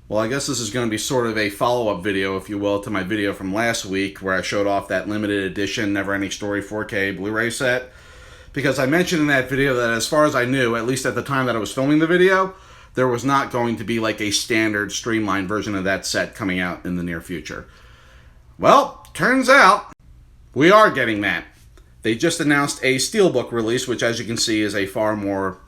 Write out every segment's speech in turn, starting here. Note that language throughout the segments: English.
Well, I guess this is going to be sort of a follow-up video, if you will, to my video from last week where I showed off that limited edition NeverEnding Story 4K Blu-ray set. Because I mentioned in that video that as far as I knew, at least at the time that I was filming the video, there was not going to be like a standard streamlined version of that set coming out in the near future. Well, turns out we are getting that. They just announced a Steelbook release, which as you can see is a far more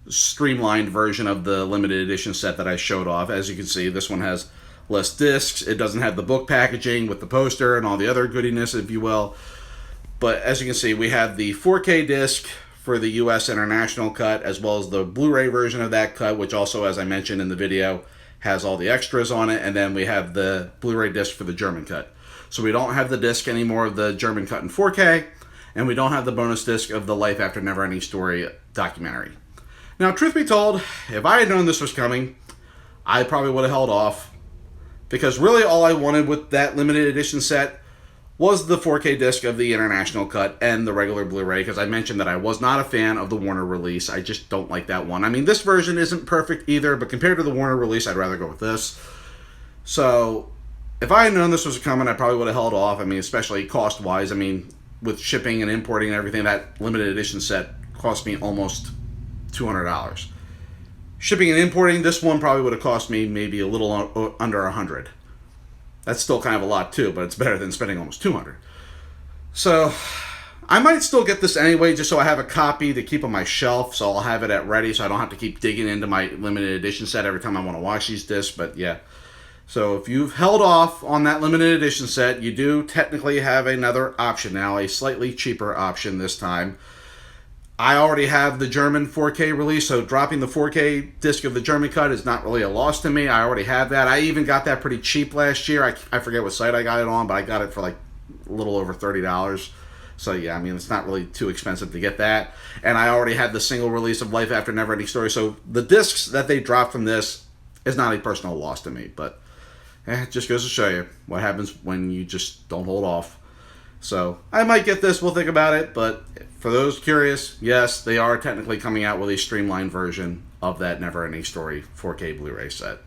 streamlined version of the limited edition set that I showed off. As you can see, this one has less discs. It doesn't have the book packaging with the poster and all the other goodiness, if you will. But as you can see, we have the 4K disc for the US international cut, as well as the Blu-ray version of that cut, which also, as I mentioned in the video, has all the extras on it. And then we have the Blu-ray disc for the German cut. So we don't have the disc anymore of the German cut in 4K, and we don't have the bonus disc of the Life After NeverEnding Story documentary. Now, truth be told, if I had known this was coming, I probably would have held off, because really all I wanted with that limited edition set was the 4K disc of the international cut and the regular Blu-ray, because I mentioned that I was not a fan of the Warner release. I just don't like that one. I mean, this version isn't perfect either, but compared to the Warner release, I'd rather go with this. So, if I had known this was coming, I probably would have held off. I mean, especially cost-wise. I mean, with shipping and importing and everything, that limited edition set cost me almost $200. Shipping and importing, this one probably would have cost me maybe a little under $100. That's still kind of a lot too, but it's better than spending almost $200. So I might still get this anyway, just so I have a copy to keep on my shelf, so I'll have it at ready, so I don't have to keep digging into my limited edition set every time I want to watch these discs. But yeah, so if you've held off on that limited edition set, you do technically have another option now, a slightly cheaper option this time. I already have the German 4K release, so dropping the 4K disc of the German cut is not really a loss to me. I already have that. I even got that pretty cheap last year. I forget what site I got it on, but I got it for like a little over $30. So yeah, I mean, it's not really too expensive to get that. And I already had the single release of Life After NeverEnding Story, so the discs that they dropped from this is not a personal loss to me. But it just goes to show you what happens when you just don't hold off. So I might get this, we'll think about it, but for those curious, yes, they are technically coming out with a streamlined version of that NeverEnding Story 4K Blu-ray set.